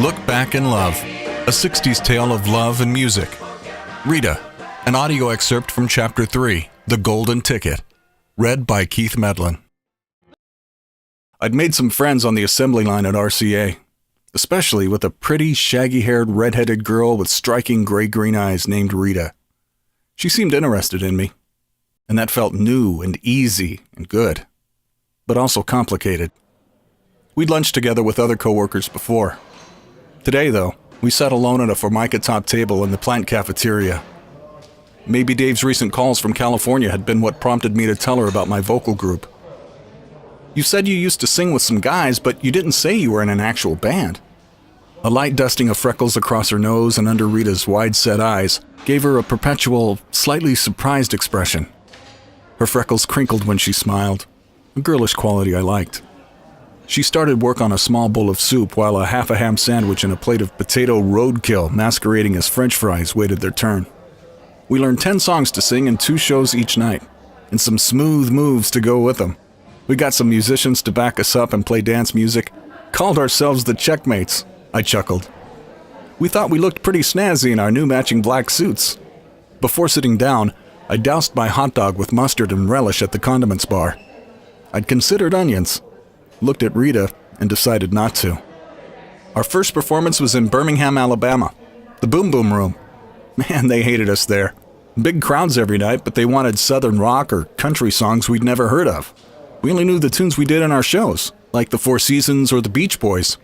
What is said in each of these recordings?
Look Back in Love, a 60s tale of love and music. Rita, an audio excerpt from Chapter 3, The Golden Ticket, read by Keith Medlin. I'd made some friends on the assembly line at RCA, especially with a pretty, shaggy-haired, red-headed girl with striking gray-green eyes named Rita. She seemed interested in me, and that felt new and easy and good, but also complicated. We'd lunched together with other coworkers before. Today, though, we sat alone at a Formica-top table in the plant cafeteria. Maybe Dave's recent calls from California had been what prompted me to tell her about my vocal group. You said you used to sing with some guys, but you didn't say you were in an actual band. A light dusting of freckles across her nose and under Rita's wide-set eyes gave her a perpetual, slightly surprised expression. Her freckles crinkled when she smiled, a girlish quality I liked. She started work on a small bowl of soup while a half-a-ham sandwich and a plate of potato roadkill masquerading as French fries waited their turn. We learned 10 songs to sing in 2 shows each night, and some smooth moves to go with them. We got some musicians to back us up and play dance music, called ourselves the Checkmates, I chuckled. We thought we looked pretty snazzy in our new matching black suits. Before sitting down, I doused my hot dog with mustard and relish at the condiments bar. I'd considered onions, looked at Rita, and decided not to. Our first performance was in Birmingham, Alabama, the Boom Boom Room. Man, they hated us there. Big crowds every night, but they wanted southern rock or country songs we'd never heard of. We only knew the tunes we did in our shows, like the Four Seasons or the Beach Boys.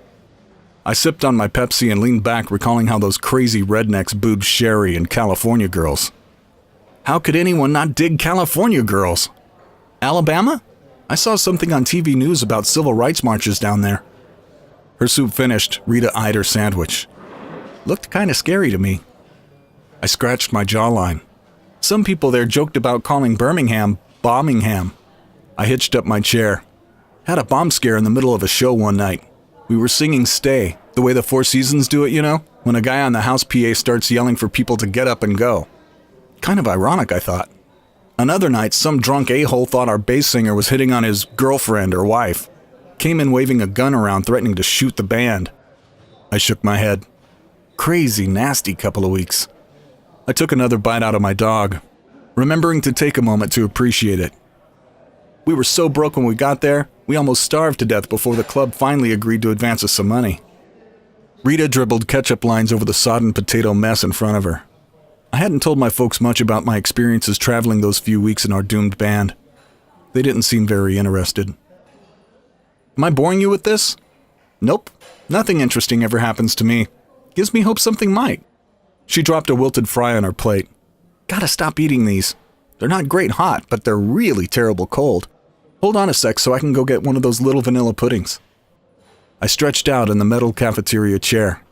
I sipped on my Pepsi and leaned back, recalling how those crazy rednecks booed Sherry and California Girls. How could anyone not dig California Girls? Alabama? I saw something on TV news about civil rights marches down there. Her soup finished, Rita eyed her sandwich. Looked kind of scary to me. I scratched my jawline. Some people there joked about calling Birmingham Bombingham. I hitched up my chair. Had a bomb scare in the middle of a show one night. We were singing Stay, the way the Four Seasons do it, you know, when a guy on the house PA starts yelling for people to get up and go. Kind of ironic, I thought. Another night, some drunk a-hole thought our bass singer was hitting on his girlfriend or wife. Came in waving a gun around, threatening to shoot the band. I shook my head. Crazy, nasty couple of weeks. I took another bite out of my dog, remembering to take a moment to appreciate it. We were so broke when we got there, we almost starved to death before the club finally agreed to advance us some money. Rita dribbled ketchup lines over the sodden potato mess in front of her. I hadn't told my folks much about my experiences traveling those few weeks in our doomed band. They didn't seem very interested. Am I boring you with this? Nope. Nothing interesting ever happens to me. Gives me hope something might. She dropped a wilted fry on her plate. Gotta stop eating these. They're not great hot, but they're really terrible cold. Hold on a sec so I can go get one of those little vanilla puddings. I stretched out in the metal cafeteria chair.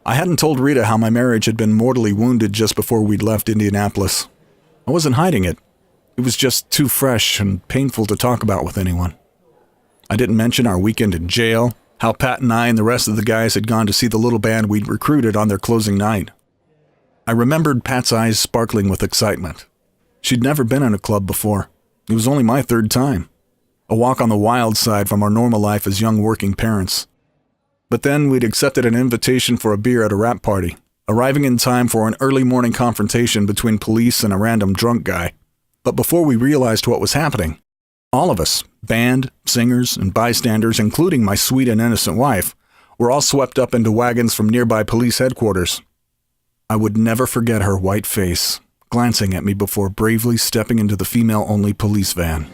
I hadn't told Rita how my marriage had been mortally wounded just before we'd left Indianapolis. I wasn't hiding it. It was just too fresh and painful to talk about with anyone. I didn't mention our weekend in jail, how Pat and I and the rest of the guys had gone to see the little band we'd recruited on their closing night. I remembered Pat's eyes sparkling with excitement. She'd never been in a club before. It was only my 3rd time. A walk on the wild side from our normal life as young working parents. But then we'd accepted an invitation for a beer at a rap party, arriving in time for an early morning confrontation between police and a random drunk guy. But before we realized what was happening, all of us, band, singers, and bystanders, including my sweet and innocent wife, were all swept up into wagons from nearby police headquarters. I would never forget her white face, glancing at me before bravely stepping into the female-only police van.